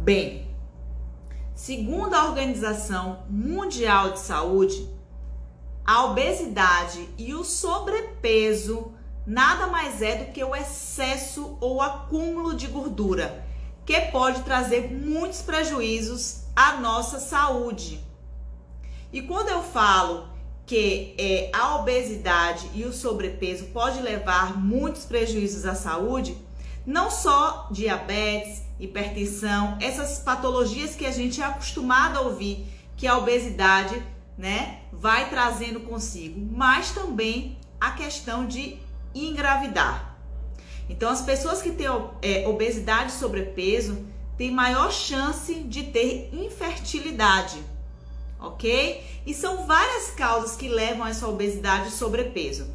Bem, segundo a Organização Mundial de Saúde, a obesidade e o sobrepeso nada mais é do que o excesso ou acúmulo de gordura, que pode trazer muitos prejuízos à nossa saúde. E quando eu falo que a obesidade e o sobrepeso pode levar muitos prejuízos à saúde, não só diabetes, hipertensão, essas patologias que a gente é acostumado a ouvir que a obesidade, né, vai trazendo consigo, mas também a questão de engravidar. Então, as pessoas que têm obesidade e sobrepeso têm maior chance de ter infertilidade, ok? E são várias causas que levam a essa obesidade e sobrepeso.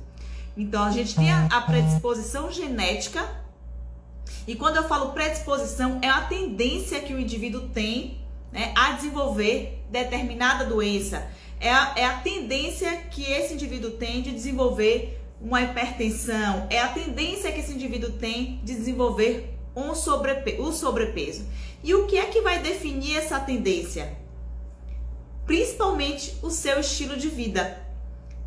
Então, a gente tem a predisposição genética, e quando eu falo predisposição, é a tendência que o indivíduo tem, né, a desenvolver determinada doença. É a tendência que esse indivíduo tem de desenvolver uma hipertensão, é a tendência que esse indivíduo tem de desenvolver o sobrepeso. E o que é que vai definir essa tendência? Principalmente o seu estilo de vida,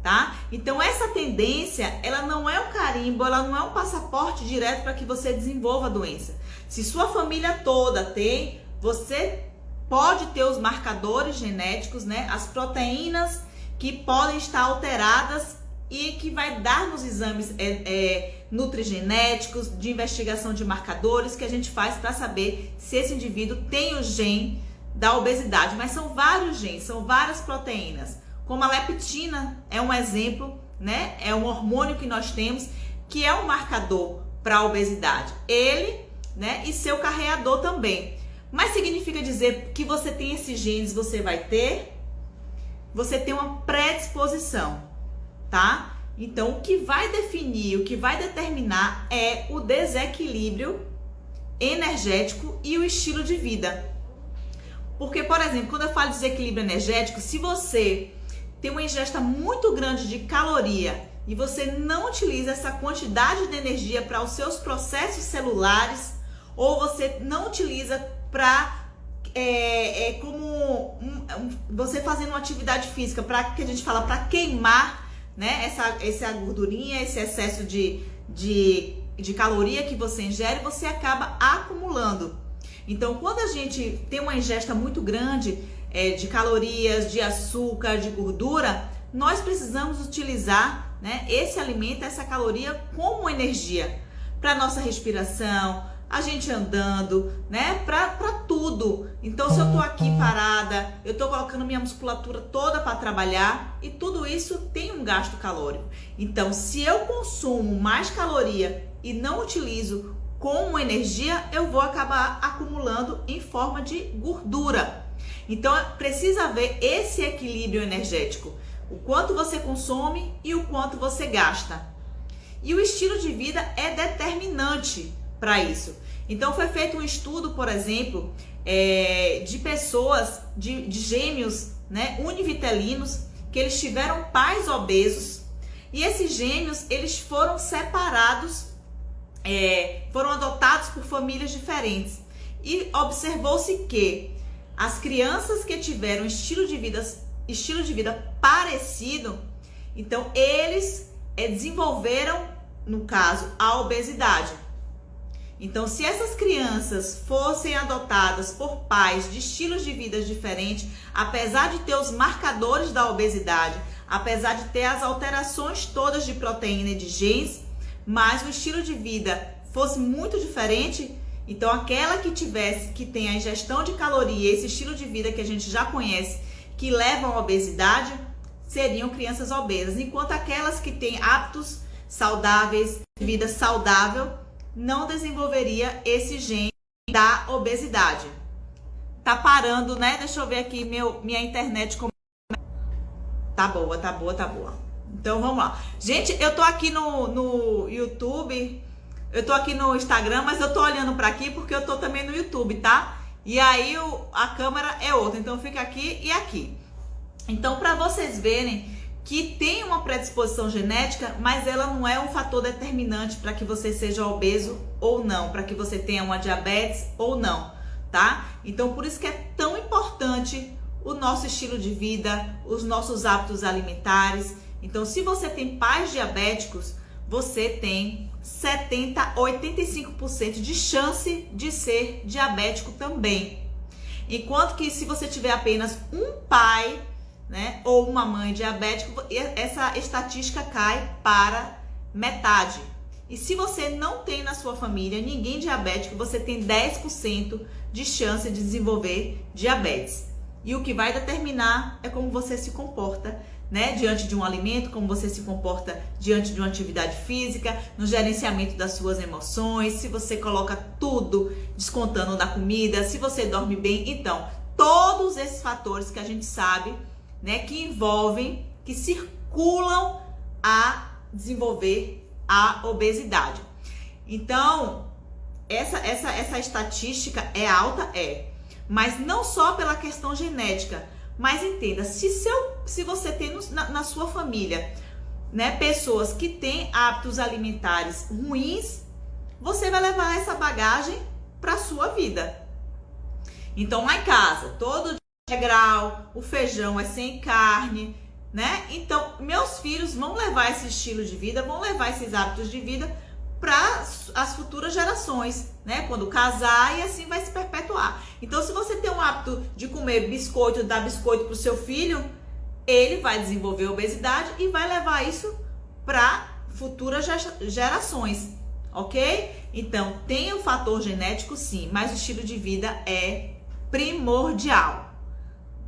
tá? Então essa tendência, ela não é um carimbo, ela não é um passaporte direto para que você desenvolva a doença. Se sua família toda tem, você pode ter os marcadores genéticos, né? As proteínas que podem estar alteradas e que vai dar nos exames nutrigenéticos, de investigação de marcadores que a gente faz para saber se esse indivíduo tem o gene da obesidade. Mas são vários genes, são várias proteínas. Como a leptina é um exemplo, né? É um hormônio que nós temos que é um marcador para a obesidade. Ele, né? E seu carreador também. Mas significa dizer que você tem esses genes, você tem uma predisposição, tá? Então, o que vai definir, o que vai determinar é o desequilíbrio energético e o estilo de vida. Porque, por exemplo, quando eu falo de desequilíbrio energético, se você tem uma ingesta muito grande de caloria e você não utiliza essa quantidade de energia para os seus processos celulares, ou você não utiliza para você fazendo uma atividade física, para que a gente fala para queimar, né, essa gordurinha, esse excesso de caloria que você ingere, você acaba acumulando. Então, quando a gente tem uma ingesta muito grande de calorias, de açúcar, de gordura, nós precisamos utilizar, né, esse alimento, essa caloria como energia para nossa respiração, a gente andando, né, para tudo. Então, se eu tô aqui parada, eu tô colocando minha musculatura toda para trabalhar e tudo isso tem um gasto calórico. Então, se eu consumo mais caloria e não utilizo como energia, eu vou acabar acumulando em forma de gordura. Então, precisa haver esse equilíbrio energético. O quanto você consome e o quanto você gasta. E o estilo de vida é determinante para isso. Então, foi feito um estudo, por exemplo, de pessoas, de gêmeos, né, univitelinos, que eles tiveram pais obesos. E esses gêmeos, eles foram separados, foram adotados por famílias diferentes. E observou-se que as crianças que tiveram estilo de vida parecido, então eles desenvolveram, no caso, a obesidade. Então, se essas crianças fossem adotadas por pais de estilos de vida diferentes, apesar de ter os marcadores da obesidade, apesar de ter as alterações todas de proteína e de genes, mas o estilo de vida fosse muito diferente, então aquela que tem a ingestão de caloria, esse estilo de vida que a gente já conhece, que levam à obesidade, seriam crianças obesas, enquanto aquelas que têm hábitos saudáveis, vida saudável, não desenvolveria esse gene da obesidade. Tá parando, né? Deixa eu ver aqui minha internet como tá boa. Então vamos lá. Gente, eu tô aqui no YouTube, eu tô aqui no Instagram, mas eu tô olhando para aqui porque eu tô também no YouTube, tá? E aí a câmera é outra, então fica aqui e aqui. Então, para vocês verem que tem uma predisposição genética, mas ela não é um fator determinante para que você seja obeso ou não, para que você tenha uma diabetes ou não, tá? Então, por isso que é tão importante o nosso estilo de vida, os nossos hábitos alimentares. Então, se você tem pais diabéticos, você tem 70 a 85% de chance de ser diabético também. Enquanto que se você tiver apenas um pai, né, ou uma mãe diabético, essa estatística cai para metade. E se você não tem na sua família ninguém diabético, você tem 10% de chance de desenvolver diabetes. E o que vai determinar é como você se comporta, né, diante de um alimento, como você se comporta diante de uma atividade física, no gerenciamento das suas emoções, se você coloca tudo descontando da comida, se você dorme bem. Então, todos esses fatores que a gente sabe, né, que envolvem, que circulam a desenvolver a obesidade. Então, essa estatística é alta? É. Mas não só pela questão genética, mas entenda, se você tem na sua família, né, pessoas que têm hábitos alimentares ruins, você vai levar essa bagagem para a sua vida. Então, lá em casa, todo dia é integral, o feijão é sem carne, né? Então, meus filhos vão levar esse estilo de vida, vão levar esses hábitos de vida para as futuras gerações, né? Quando casar, e assim vai se perpetuar. Então, se você tem um hábito de comer biscoito, dar biscoito para o seu filho, ele vai desenvolver obesidade e vai levar isso para futuras gerações, ok? Então, tem o fator genético, sim, mas o estilo de vida é primordial.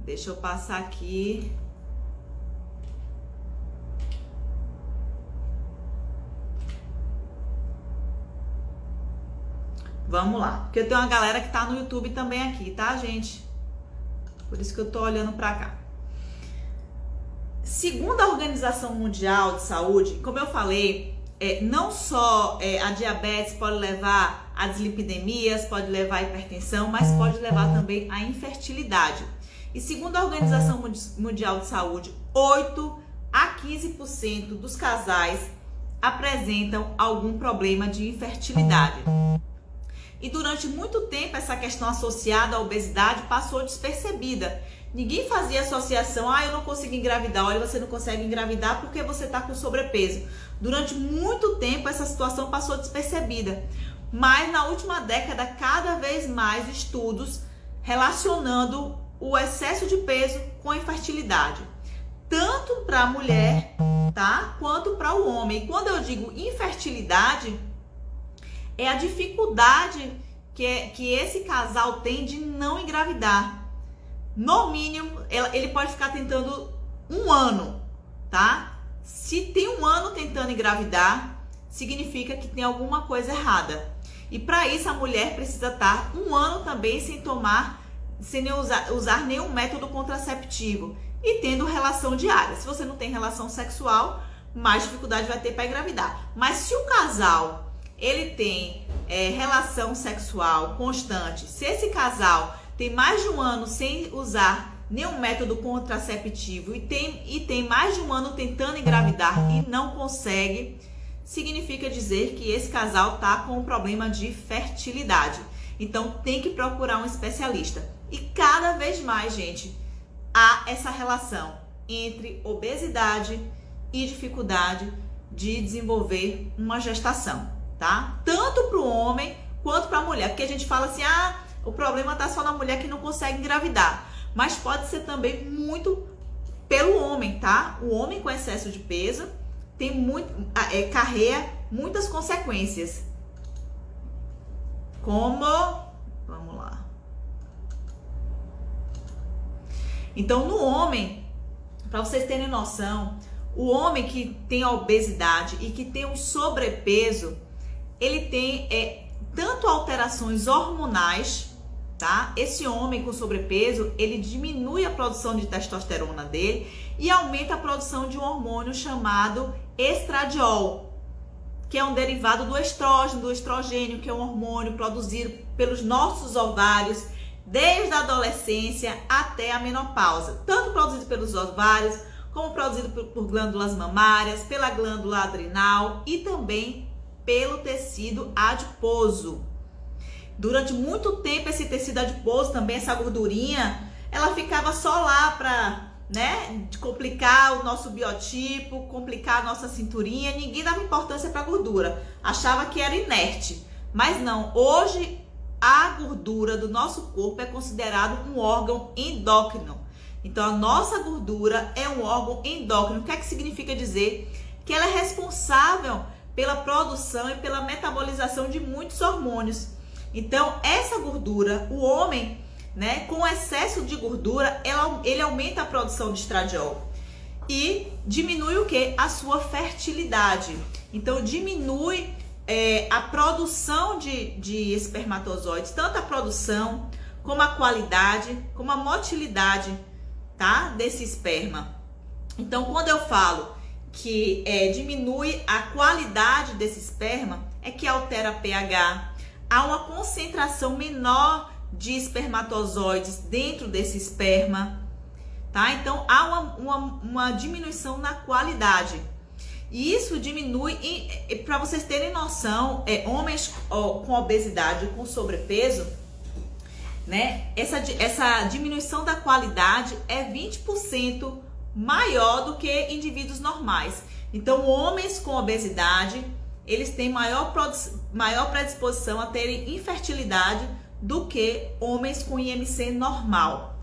Deixa eu passar aqui. Vamos lá, porque eu tenho uma galera que tá no YouTube também aqui, tá, gente? Por isso que eu tô olhando pra cá. Segundo a Organização Mundial de Saúde, como eu falei, não só a diabetes pode levar a dislipidemias, pode levar a hipertensão, mas pode levar também a infertilidade. E segundo a Organização Mundial de Saúde, 8 a 15% dos casais apresentam algum problema de infertilidade. E durante muito tempo essa questão associada à obesidade passou despercebida. Ninguém fazia associação, eu não consigo engravidar. Olha, você não consegue engravidar porque você está com sobrepeso. Durante muito tempo essa situação passou despercebida. Mas na última década, cada vez mais estudos relacionando o excesso de peso com a infertilidade. Tanto para a mulher, tá? Quanto para o homem. E quando eu digo infertilidade, é a dificuldade que esse casal tem de não engravidar. No mínimo, ele pode ficar tentando 1 ano, tá? Se tem 1 ano tentando engravidar, significa que tem alguma coisa errada. E para isso, a mulher precisa estar 1 ano também sem usar nenhum método contraceptivo e tendo relação diária. Se você não tem relação sexual, mais dificuldade vai ter para engravidar. Mas se o casal ele tem relação sexual constante, se esse casal tem mais de 1 ano sem usar nenhum método contraceptivo e tem mais de 1 ano tentando engravidar e não consegue, significa dizer que esse casal está com um problema de fertilidade. Então tem que procurar um especialista. E cada vez mais, gente, há essa relação entre obesidade e dificuldade de desenvolver uma gestação, tá? Tanto para o homem quanto para a mulher, porque a gente fala assim, o problema tá só na mulher que não consegue engravidar, mas pode ser também muito pelo homem, tá? O homem com excesso de peso tem carrega muitas consequências, como, vamos lá. Então, no homem, para vocês terem noção, o homem que tem a obesidade e que tem um sobrepeso, ele tem tanto alterações hormonais, tá? Esse homem com sobrepeso, ele diminui a produção de testosterona dele e aumenta a produção de um hormônio chamado estradiol, que é um derivado do estrógeno, do estrogênio, que é um hormônio produzido pelos nossos ovários desde a adolescência até a menopausa, tanto produzido pelos ovários, como produzido por glândulas mamárias, pela glândula adrenal e também pelo tecido adiposo. Durante muito tempo esse tecido adiposo também, essa gordurinha, ela ficava só lá para, né, complicar o nosso biotipo, complicar a nossa cinturinha. Ninguém dava importância para a gordura, achava que era inerte. Mas não, hoje a gordura do nosso corpo é considerado um órgão endócrino. Então a nossa gordura é um órgão endócrino. O que é que significa dizer? Que ela é responsável pela produção e pela metabolização de muitos hormônios. Então essa gordura, o homem, né, com excesso de gordura, ele aumenta a produção de estradiol e diminui o que? A sua fertilidade. Então diminui a produção de espermatozoides, tanto a produção como a qualidade, como a motilidade, tá, desse esperma. Então quando eu falo que diminui a qualidade desse esperma, é que altera pH, há uma concentração menor de espermatozoides dentro desse esperma, tá? Então há uma diminuição na qualidade. E isso diminui, para vocês terem noção, homens com obesidade, com sobrepeso, né? Essa diminuição da qualidade é 20% maior do que indivíduos normais. Então, homens com obesidade, eles têm maior predisposição a terem infertilidade do que homens com IMC normal.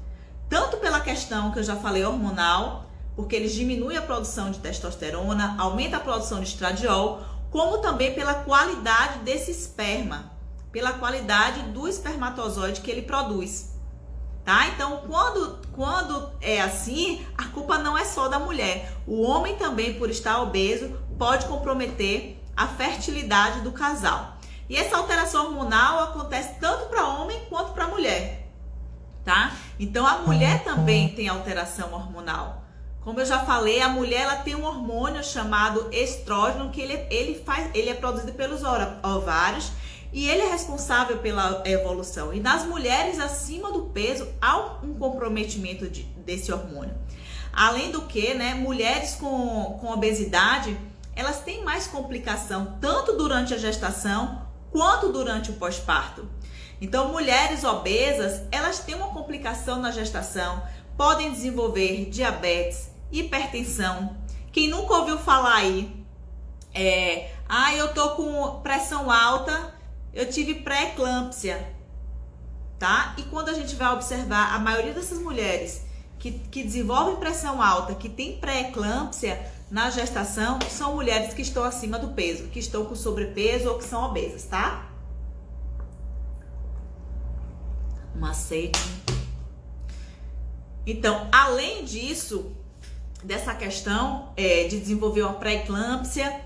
Tanto pela questão que eu já falei hormonal, porque eles diminuem a produção de testosterona, aumenta a produção de estradiol, como também pela qualidade desse esperma, pela qualidade do espermatozoide que ele produz, tá? Então, quando é assim, a culpa não é só da mulher. O homem também, por estar obeso, pode comprometer a fertilidade do casal. E essa alteração hormonal acontece tanto para homem quanto para mulher, tá? Então, a mulher também tem alteração hormonal. Como eu já falei, a mulher ela tem um hormônio chamado estrógeno, que ele é produzido pelos ovários e ele é responsável pela evolução. E nas mulheres acima do peso há um comprometimento desse hormônio. Além do que, né, mulheres com obesidade, elas têm mais complicação tanto durante a gestação quanto durante o pós-parto. Então, mulheres obesas, elas têm uma complicação na gestação, podem desenvolver diabetes, hipertensão. Quem nunca ouviu falar aí, eu tô com pressão alta, eu tive pré-eclâmpsia, tá? E quando a gente vai observar, a maioria dessas mulheres que desenvolvem pressão alta, que tem pré-eclâmpsia na gestação, são mulheres que estão acima do peso, que estão com sobrepeso ou que são obesas, tá? Um aceite. Então, além disso, dessa questão de desenvolver uma pré-eclâmpsia,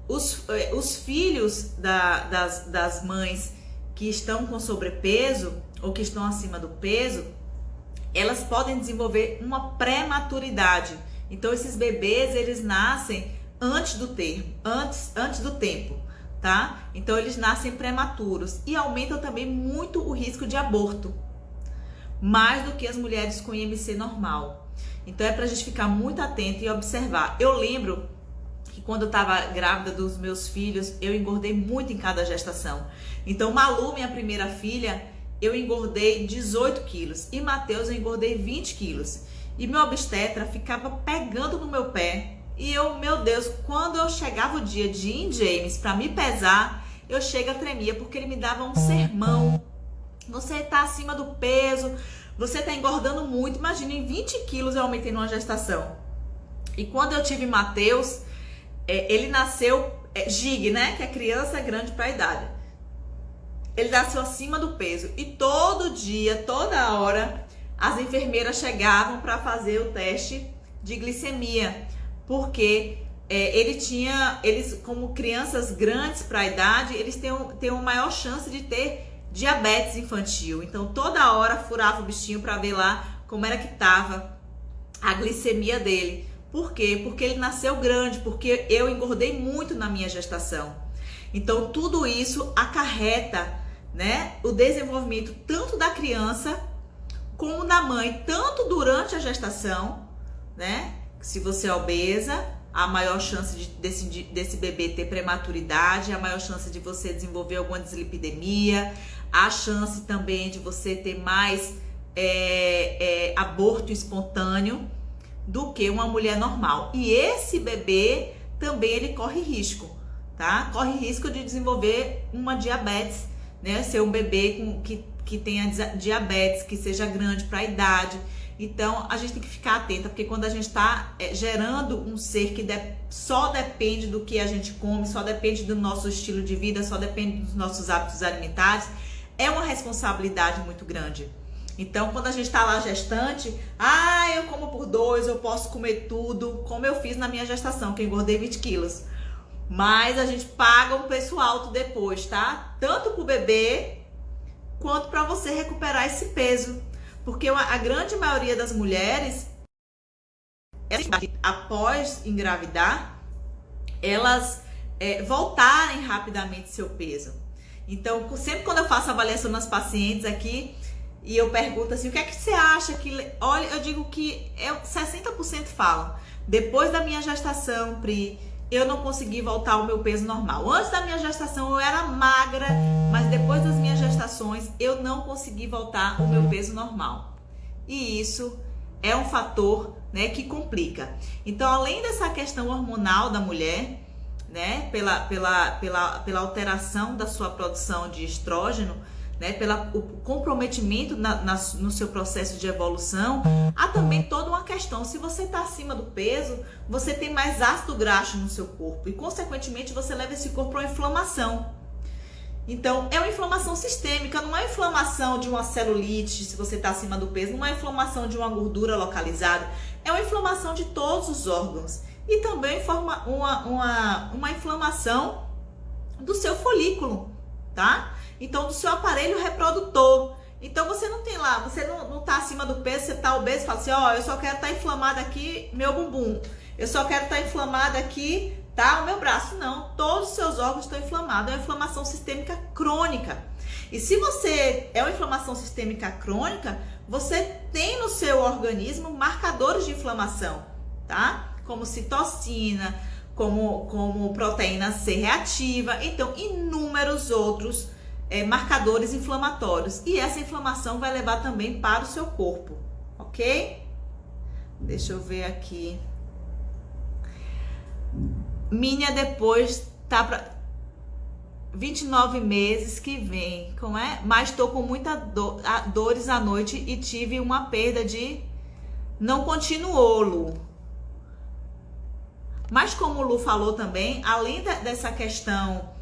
os filhos das mães que estão com sobrepeso ou que estão acima do peso, elas podem desenvolver uma prematuridade. Então, esses bebês, eles nascem antes do tempo, tá? Então, eles nascem prematuros e aumentam também muito o risco de aborto, mais do que as mulheres com IMC normal. Então é pra gente ficar muito atento e observar. Eu lembro que quando eu tava grávida dos meus filhos, eu engordei muito em cada gestação. Então Malu, minha primeira filha, eu engordei 18 quilos e Matheus eu engordei 20 quilos. E meu obstetra ficava pegando no meu pé e eu, meu Deus, quando eu chegava o dia de ir em James pra me pesar, eu tremia porque ele me dava um sermão. Você tá acima do peso, você tá engordando muito. Imagina, em 20 quilos eu aumentei numa gestação. E quando eu tive Matheus, ele nasceu Gig, né? Que é criança grande pra idade. Ele nasceu acima do peso. E todo dia, toda hora, as enfermeiras chegavam para fazer o teste de glicemia. Porque eles, como crianças grandes pra idade, eles têm uma maior chance de ter diabetes infantil. Então toda hora furava o bichinho para ver lá como era que tava a glicemia dele. Por quê? Porque ele nasceu grande, porque eu engordei muito na minha gestação. Então tudo isso acarreta, né, o desenvolvimento tanto da criança como da mãe, tanto durante a gestação, né? Se você é obesa, a maior chance desse bebê ter prematuridade, a maior chance de você desenvolver alguma dislipidemia, a chance também de você ter mais aborto espontâneo do que uma mulher normal. E esse bebê também ele corre risco, tá? Corre risco de desenvolver uma diabetes, né? Ser um bebê que tenha diabetes, que seja grande para a idade. Então, a gente tem que ficar atenta, porque quando a gente está gerando um ser que só depende do que a gente come, só depende do nosso estilo de vida, só depende dos nossos hábitos alimentares, é uma responsabilidade muito grande. Então, quando a gente está lá gestante, eu como por 2, eu posso comer tudo, como eu fiz na minha gestação, que eu engordei 20 quilos. Mas a gente paga um preço alto depois, tá? Tanto pro bebê, quanto para você recuperar esse peso. Porque a grande maioria das mulheres, após engravidar, elas voltarem rapidamente seu peso. Então, sempre quando eu faço avaliação nas pacientes aqui, e eu pergunto assim, o que é que você acha que... Olha, eu digo que 60% falam. Depois da minha gestação, Pri, eu não consegui voltar ao meu peso normal. Antes da minha gestação eu era magra, mas depois das minhas gestações eu não consegui voltar ao meu peso normal. E isso é um fator, né, que complica. Então, além dessa questão hormonal da mulher, né, pela alteração da sua produção de estrógeno, né, pelo comprometimento no seu processo de evolução, há também toda uma questão. Se você está acima do peso, você tem mais ácido graxo no seu corpo e, consequentemente, você leva esse corpo a uma inflamação. Então, é uma inflamação sistêmica, não é inflamação de uma celulite, se você está acima do peso, não é inflamação de uma gordura localizada, é uma inflamação de todos os órgãos. E também forma uma inflamação do seu folículo, tá? Então, do seu aparelho reprodutor. Então, você não tem lá, você não tá acima do peso, você tá obeso e fala assim, eu só quero estar inflamada aqui meu bumbum. Eu só quero estar inflamada aqui, tá, o meu braço. Não, todos os seus órgãos estão inflamados. É uma inflamação sistêmica crônica. E se você é uma inflamação sistêmica crônica, você tem no seu organismo marcadores de inflamação, tá? Como citocina, como proteína C reativa, então inúmeros outros marcadores inflamatórios. E essa inflamação vai levar também para o seu corpo, ok? Deixa eu ver aqui. Minha depois tá para 29 meses que vem, como é? Mas tô com muita dores à noite e tive uma perda de... Não continuou, Lu. Mas como o Lu falou também, além dessa questão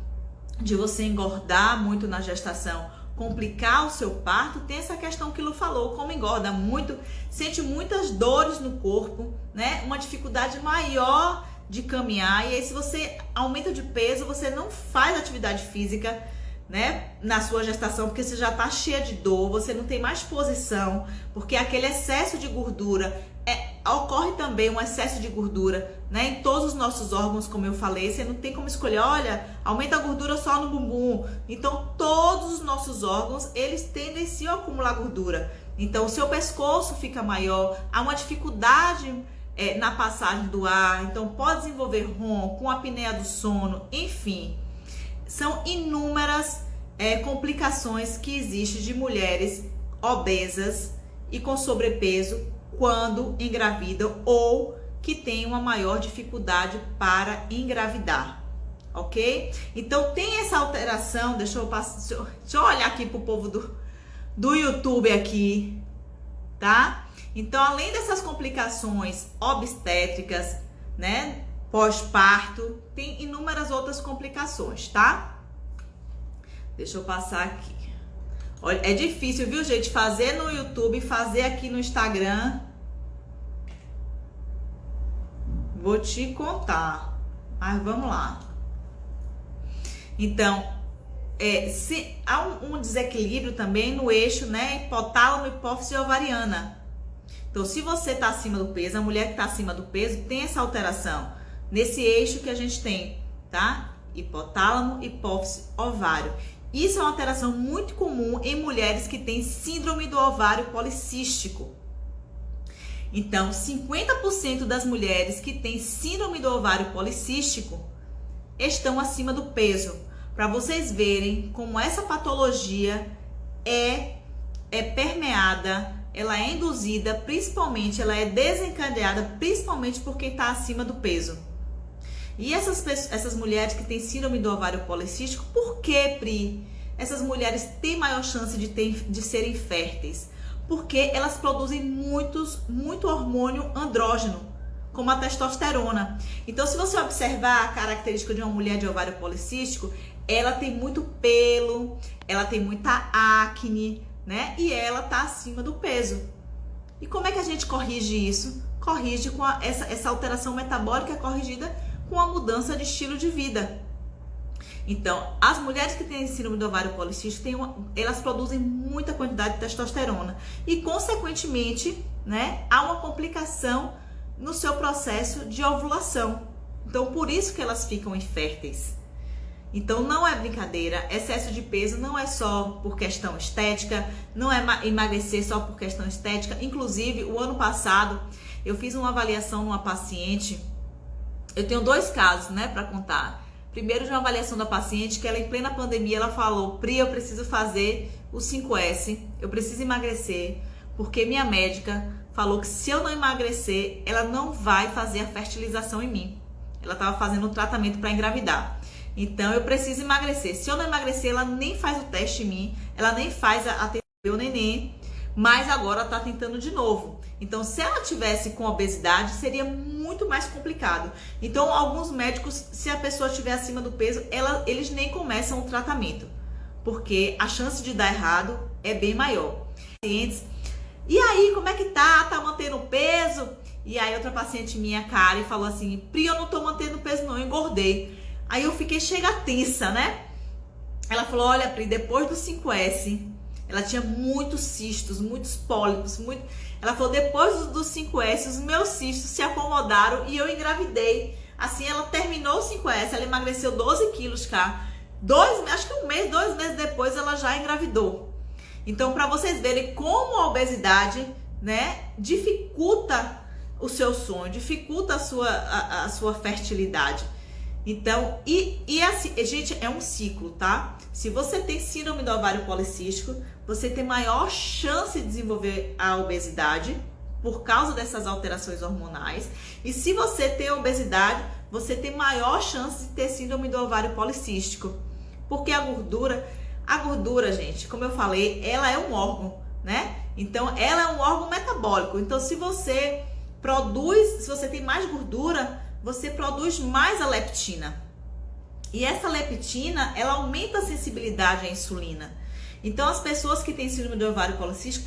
de você engordar muito na gestação, complicar o seu parto, tem essa questão que o Lu falou, como engorda muito, sente muitas dores no corpo, né? Uma dificuldade maior de caminhar, e aí se você aumenta de peso, você não faz atividade física, né, na sua gestação, porque você já tá cheia de dor, você não tem mais posição, porque aquele excesso de gordura, ocorre também um excesso de gordura, né, em todos os nossos órgãos, como eu falei, você não tem como escolher, olha, aumenta a gordura só no bumbum. Então, todos os nossos órgãos, eles tendenciam a acumular gordura. Então, o seu pescoço fica maior, há uma dificuldade na passagem do ar, então pode desenvolver ronco, a apneia do sono, enfim. São inúmeras complicações que existem de mulheres obesas e com sobrepeso quando engravidam ou que têm uma maior dificuldade para engravidar, ok? Então tem essa alteração, deixa eu olhar aqui pro povo do YouTube aqui, tá? Então, além dessas complicações obstétricas, né, pós-parto, tem inúmeras outras complicações, tá? Deixa eu passar aqui. Olha, é difícil, viu, gente? Fazer no YouTube, fazer aqui no Instagram. Vou te contar. Mas vamos lá. Então, se há um desequilíbrio também no eixo, né, hipotálamo, hipófise ovariana. Então, se você está acima do peso, a mulher que está acima do peso tem essa alteração nesse eixo que a gente tem, tá? Hipotálamo, hipófise, ovário. Isso é uma alteração muito comum em mulheres que têm síndrome do ovário policístico. Então, 50% das mulheres que têm síndrome do ovário policístico estão acima do peso. Para vocês verem como essa patologia é permeada, ela é induzida, principalmente, ela é desencadeada principalmente por quem está acima do peso. E essas mulheres que têm síndrome do ovário policístico, por que, Pri? Essas mulheres têm maior chance de serem férteis? Porque elas produzem muito hormônio andrógeno, como a testosterona. Então, se você observar a característica de uma mulher de ovário policístico, ela tem muito pelo, ela tem muita acne, né? E ela tá acima do peso. E como é que a gente corrige isso? Corrige com essa alteração metabólica corrigida com a mudança de estilo de vida. Então, as mulheres que têm síndrome do ovário policístico, elas produzem muita quantidade de testosterona. E, consequentemente, né, há uma complicação no seu processo de ovulação. Então, por isso que elas ficam inférteis. Então, não é brincadeira, excesso de peso não é só por questão estética, não é emagrecer só por questão estética. Inclusive, o ano passado, eu fiz uma avaliação numa paciente, eu tenho 2 casos, né, para contar. Primeiro, de uma avaliação da paciente, que ela em plena pandemia, ela falou: Pri, eu preciso fazer o 5S, eu preciso emagrecer, porque minha médica falou que se eu não emagrecer, ela não vai fazer a fertilização em mim. Ela estava fazendo um tratamento para engravidar. Então, eu preciso emagrecer. Se eu não emagrecer, ela nem faz o teste em mim, ela nem faz a meu neném, mas agora está tentando de novo. Então, se ela tivesse com obesidade, seria muito mais complicado. Então, alguns médicos, se a pessoa estiver acima do peso, eles nem começam o tratamento, porque a chance de dar errado é bem maior. E aí, como é que tá? Tá mantendo o peso? E aí, outra paciente minha, Karen, falou assim: Pri, eu não tô mantendo o peso não, eu engordei. Aí eu fiquei chega tensa, né? Ela falou: olha, Pri, depois do 5S, ela tinha muitos cistos, muitos pólipos, Ela falou: depois do 5S, os meus cistos se acomodaram e eu engravidei. Assim, ela terminou o 5S, ela emagreceu 12 quilos, cá. Acho que 2 meses depois, ela já engravidou. Então, para vocês verem como a obesidade, né, dificulta o seu sonho, dificulta a sua fertilidade. Então, assim, gente, é um ciclo, tá? Se você tem síndrome do ovário policístico, você tem maior chance de desenvolver a obesidade por causa dessas alterações hormonais. E se você tem obesidade, você tem maior chance de ter síndrome do ovário policístico. Porque a gordura, gente, como eu falei, ela é um órgão, né? Então, ela é um órgão metabólico. Então, se você tem mais gordura, você produz mais a leptina. E essa leptina, ela aumenta a sensibilidade à insulina. Então, as pessoas que têm síndrome do ovário policístico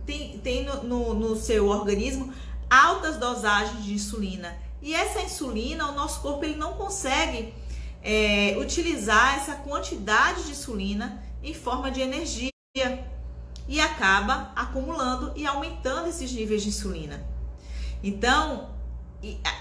têm no seu organismo altas dosagens de insulina. E essa insulina, o nosso corpo ele não consegue utilizar essa quantidade de insulina em forma de energia. E acaba acumulando e aumentando esses níveis de insulina. Então,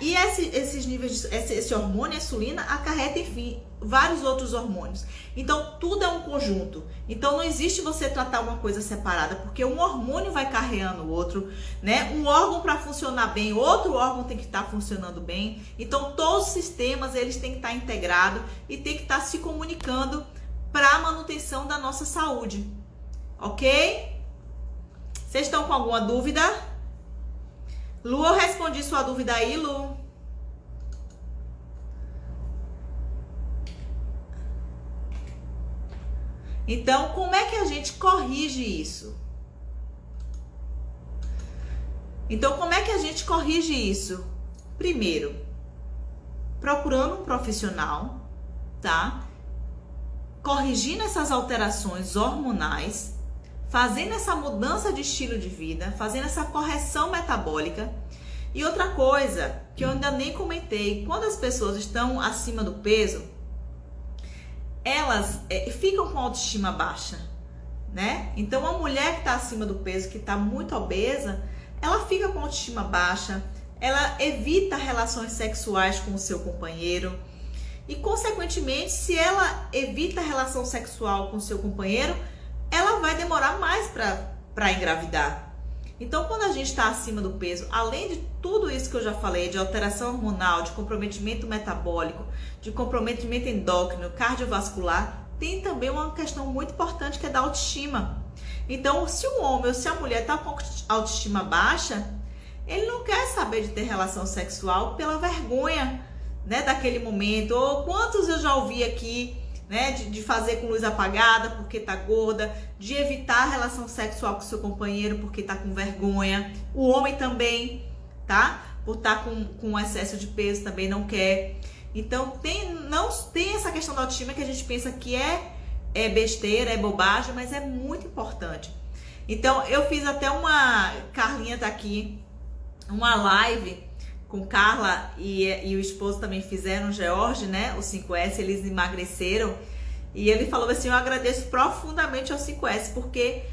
esses níveis, esse hormônio, a insulina, acarreta, enfim, vários outros hormônios. Então, tudo é um conjunto. Então, não existe você tratar uma coisa separada, porque um hormônio vai carreando o outro, né? Um órgão para funcionar bem, outro órgão tem que estar funcionando bem. Então, todos os sistemas, eles têm que estar integrados e têm que estar se comunicando para a manutenção da nossa saúde. Ok? Vocês estão com alguma dúvida? Lu, eu respondi sua dúvida aí, Lu. Então, como é que a gente corrige isso? Primeiro, procurando um profissional, tá? Corrigindo essas alterações hormonais, fazendo essa mudança de estilo de vida, fazendo essa correção metabólica. E outra coisa que eu ainda nem comentei, quando as pessoas estão acima do peso, elas ficam com autoestima baixa, né? Então, uma mulher que está acima do peso, que está muito obesa, ela fica com autoestima baixa, ela evita relações sexuais com o seu companheiro e, consequentemente, se ela evita a relação sexual com o seu companheiro, ela vai demorar mais para engravidar. Então, quando a gente está acima do peso, além de tudo isso que eu já falei, de alteração hormonal, de comprometimento metabólico, de comprometimento endócrino, cardiovascular, tem também uma questão muito importante que é da autoestima. Então, se o homem ou se a mulher está com autoestima baixa, ele não quer saber de ter relação sexual pela vergonha, né, daquele momento. Ou quantos eu já ouvi aqui, né, de fazer com luz apagada porque tá gorda, de evitar a relação sexual com seu companheiro porque tá com vergonha. O homem também, tá? Por estar com excesso de peso também não quer. Então não tem essa questão da autoestima que a gente pensa que é besteira, é bobagem, mas é muito importante. Então eu fiz até Carlinha tá aqui, uma live com Carla e o esposo também fizeram, o George, né? O 5S, eles emagreceram. E ele falou assim, eu agradeço profundamente ao 5S, porque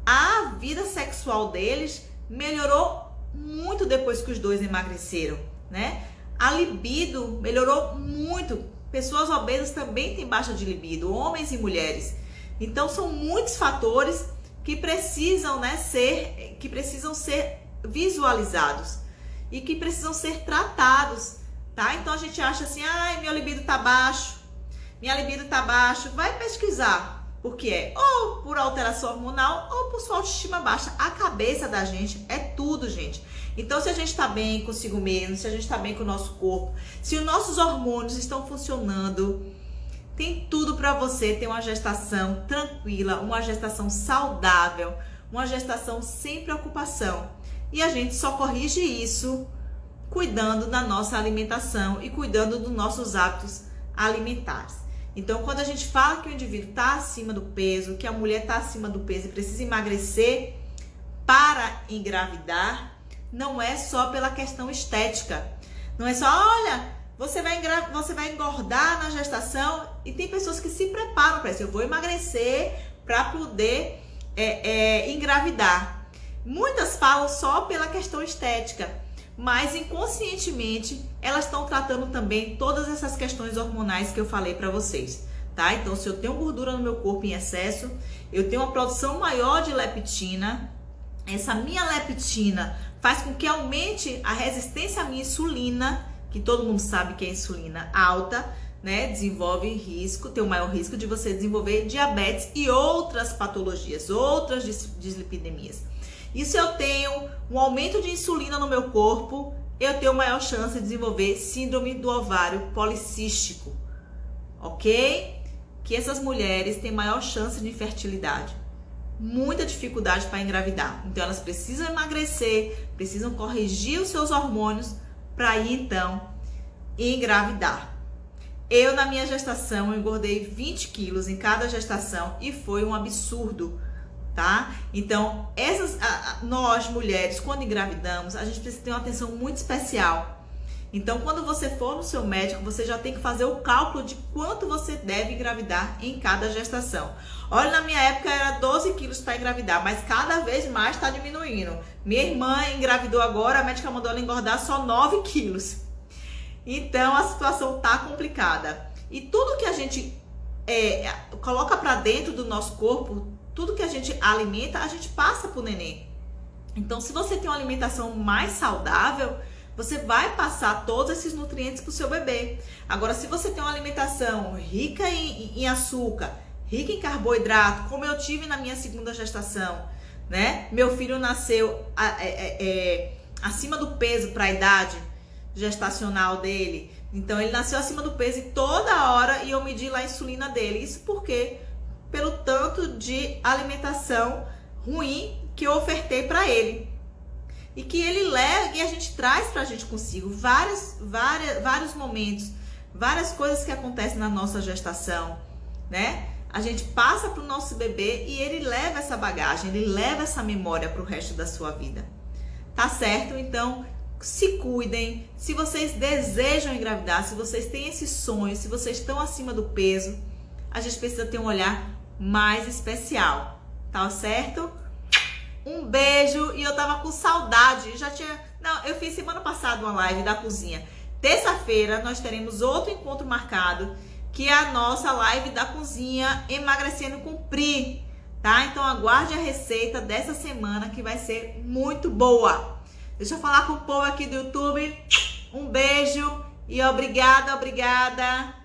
a vida sexual deles melhorou muito depois que os dois emagreceram, né? A libido melhorou muito. Pessoas obesas também têm baixa de libido, homens e mulheres. Então são muitos fatores que precisam, né, ser visualizados e que precisam ser tratados, tá? Então a gente acha assim, ai, meu libido tá baixo, minha libido tá baixo. Vai pesquisar, porque é ou por alteração hormonal ou por sua autoestima baixa. A cabeça da gente é tudo, gente. Então se a gente tá bem consigo mesmo, se a gente tá bem com o nosso corpo, se os nossos hormônios estão funcionando, tem tudo para você ter uma gestação tranquila, uma gestação saudável, uma gestação sem preocupação. E a gente só corrige isso cuidando da nossa alimentação e cuidando dos nossos hábitos alimentares. Então, quando a gente fala que o indivíduo está acima do peso, que a mulher está acima do peso e precisa emagrecer para engravidar, não é só pela questão estética. Não é só, olha, você vai engordar na gestação, e tem pessoas que se preparam para isso. Eu vou emagrecer para poder engravidar. Muitas falam só pela questão estética, mas inconscientemente elas estão tratando também todas essas questões hormonais que eu falei para vocês, tá? Então, se eu tenho gordura no meu corpo em excesso, eu tenho uma produção maior de leptina. Essa minha leptina faz com que aumente a resistência à minha insulina, que todo mundo sabe que é insulina alta, né? Desenvolve risco, tem o maior risco de você desenvolver diabetes e outras patologias, outras dislipidemias. E se eu tenho um aumento de insulina no meu corpo, eu tenho maior chance de desenvolver síndrome do ovário policístico, ok? Que essas mulheres têm maior chance de infertilidade, muita dificuldade para engravidar. Então elas precisam emagrecer, precisam corrigir os seus hormônios para ir então engravidar. Eu, na minha gestação, eu engordei 20 quilos em cada gestação e foi um absurdo, tá? Então, nós mulheres, quando engravidamos, a gente precisa ter uma atenção muito especial. Então, quando você for no seu médico, você já tem que fazer o cálculo de quanto você deve engravidar em cada gestação. Olha, na minha época era 12 quilos para engravidar, mas cada vez mais está diminuindo. Minha irmã engravidou agora, a médica mandou ela engordar só 9 quilos. Então, a situação tá complicada. E tudo que a gente coloca para dentro do nosso corpo, tudo que a gente alimenta, a gente passa pro neném. Então, se você tem uma alimentação mais saudável, você vai passar todos esses nutrientes pro seu bebê. Agora, se você tem uma alimentação rica em açúcar, rica em carboidrato, como eu tive na minha segunda gestação, né? Meu filho nasceu acima do peso para a idade gestacional dele. Então, ele nasceu acima do peso e toda hora eu medi lá a insulina dele. Isso porque pelo tanto de alimentação ruim que eu ofertei para ele. E que ele leva, e a gente traz pra gente consigo vários momentos, várias coisas que acontecem na nossa gestação, né? A gente passa pro nosso bebê e ele leva essa bagagem, ele leva essa memória pro resto da sua vida. Tá certo? Então, se cuidem. Se vocês desejam engravidar, se vocês têm esse sonho, se vocês estão acima do peso, a gente precisa ter um olhar mais especial, tá certo? Um beijo, e eu tava com saudade, eu fiz semana passada uma live da cozinha. Terça-feira nós teremos outro encontro marcado, que é a nossa live da cozinha Emagrecendo com Pri, tá? Então aguarde a receita dessa semana que vai ser muito boa. Deixa eu falar com o povo aqui do YouTube. Um beijo e obrigada, obrigada.